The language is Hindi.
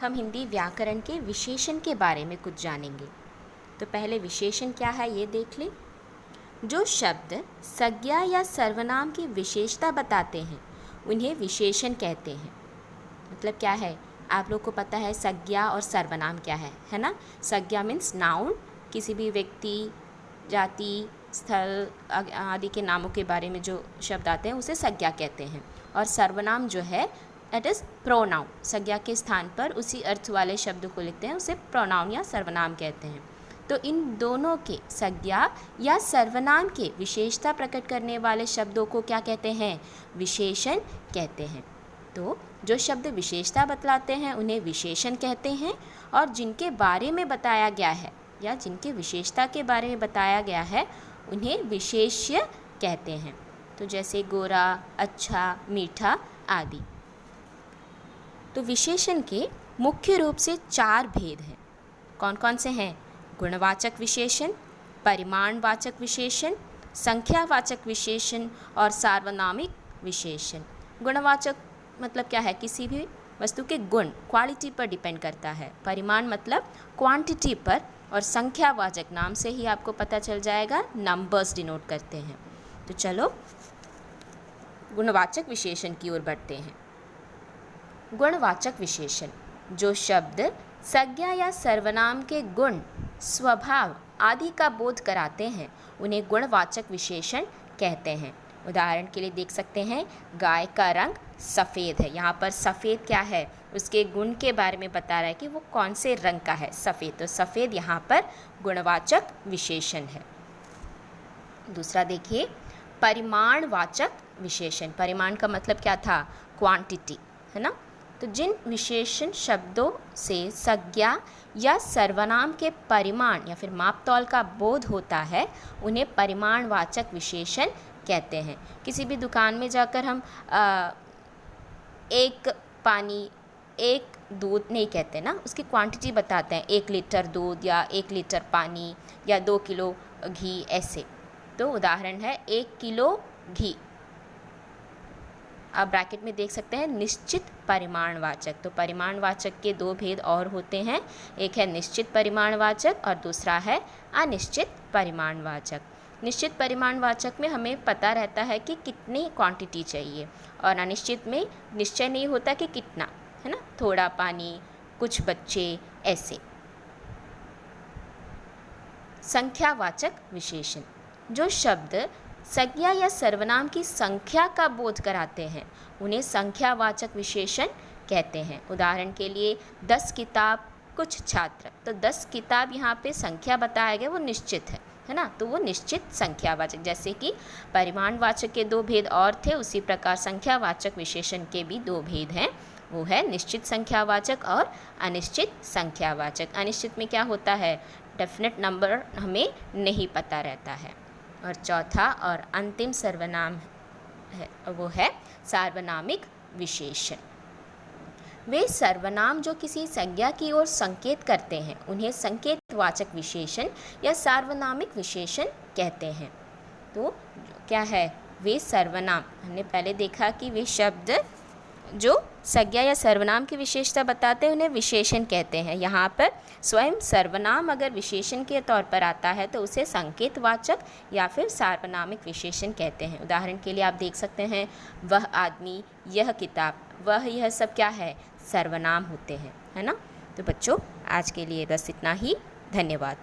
हम हिंदी व्याकरण के विशेषण के बारे में कुछ जानेंगे। तो पहले विशेषण क्या है ये देख लें। जो शब्द संज्ञा या सर्वनाम की विशेषता बताते हैं उन्हें विशेषण कहते हैं। मतलब क्या है, आप लोग को पता है संज्ञा और सर्वनाम क्या है ना। संज्ञा मीन्स नाउन, किसी भी व्यक्ति, जाति, स्थल आदि के नामों के बारे में जो शब्द आते हैं उसे संज्ञा कहते हैं। और सर्वनाम जो है इट इज़ प्रोनाउन, संज्ञा के स्थान पर उसी अर्थ वाले शब्द को लिखते हैं, उसे प्रोनाउन या सर्वनाम कहते हैं। तो इन दोनों के संज्ञा या सर्वनाम के विशेषता प्रकट करने वाले शब्दों को क्या कहते हैं, विशेषण कहते हैं। तो जो शब्द विशेषता बतलाते हैं उन्हें विशेषण कहते हैं, और जिनके बारे में बताया गया है या जिनके विशेषता के बारे में बताया गया है उन्हें विशेष्य कहते हैं। तो जैसे गोरा, अच्छा, मीठा आदि। तो विशेषण के मुख्य रूप से 4 भेद हैं। कौन कौन से हैं? गुणवाचक विशेषण, परिमाणवाचक विशेषण, संख्यावाचक विशेषण और सार्वनामिक विशेषण। गुणवाचक मतलब क्या है, किसी भी वस्तु के गुण, क्वालिटी पर डिपेंड करता है। परिमाण मतलब क्वांटिटी पर, और संख्यावाचक नाम से ही आपको पता चल जाएगा, नंबर्स डिनोट करते हैं। तो चलो गुणवाचक विशेषण की ओर बढ़ते हैं। गुणवाचक विशेषण, जो शब्द संज्ञा या सर्वनाम के गुण, स्वभाव आदि का बोध कराते हैं उन्हें गुणवाचक विशेषण कहते हैं। उदाहरण के लिए देख सकते हैं, गाय का रंग सफ़ेद है। यहाँ पर सफ़ेद क्या है, उसके गुण के बारे में बता रहा है कि वो कौन से रंग का है, सफ़ेद। तो सफ़ेद यहाँ पर गुणवाचक विशेषण है। दूसरा देखिए, परिमाणवाचक विशेषण। परिमाण का मतलब क्या था, क्वांटिटी, है ना। तो जिन विशेषण शब्दों से संज्ञा या सर्वनाम के परिमाण या फिर मापतौल का बोध होता है उन्हें परिमाणवाचक विशेषण कहते हैं। किसी भी दुकान में जाकर हम एक पानी, एक दूध नहीं कहते ना, उसकी क्वांटिटी बताते हैं, 1 लीटर दूध या 1 लीटर पानी या 2 किलो घी, ऐसे। तो उदाहरण है 1 किलो घी। आप ब्रैकेट में देख सकते हैं निश्चित परिमाणवाचक। तो परिमाणवाचक के 2 भेद और होते हैं, एक है निश्चित परिमाणवाचक और दूसरा है अनिश्चित परिमाणवाचक। निश्चित परिमाणवाचक में हमें पता रहता है कि कितनी क्वांटिटी चाहिए, और अनिश्चित में निश्चय नहीं होता कि कितना, है ना, थोड़ा पानी, कुछ बच्चे, ऐसे। संख्यावाचक विशेषण, जो शब्द संज्ञा या सर्वनाम की संख्या का बोध कराते हैं उन्हें संख्यावाचक विशेषण कहते हैं। उदाहरण के लिए 10 किताब, कुछ छात्र। तो 10 किताब यहाँ पे संख्या बताया गया, वो निश्चित है ना, तो वो निश्चित संख्यावाचक। जैसे कि परिमाणवाचक के 2 भेद और थे, उसी प्रकार संख्यावाचक विशेषण के भी 2 भेद हैं, वो है निश्चित संख्यावाचक और अनिश्चित संख्यावाचक। अनिश्चित में क्या होता है, डेफिनेट नंबर हमें नहीं पता रहता है। और चौथा और अंतिम सर्वनाम है, वो है सार्वनामिक विशेषण। वे सर्वनाम जो किसी संज्ञा की ओर संकेत करते हैं उन्हें संकेतवाचक विशेषण या सार्वनामिक विशेषण कहते हैं। तो क्या है, वे सर्वनाम, हमने पहले देखा कि वे शब्द जो संज्ञा या सर्वनाम की विशेषता बताते हैं उन्हें विशेषण कहते हैं। यहाँ पर स्वयं सर्वनाम अगर विशेषण के तौर पर आता है तो उसे संकेतवाचक या फिर सार्वनामिक विशेषण कहते हैं। उदाहरण के लिए आप देख सकते हैं, वह आदमी, यह किताब, वह, यह सब क्या है, सर्वनाम होते हैं, है ना। तो बच्चों आज के लिए बस इतना ही। धन्यवाद।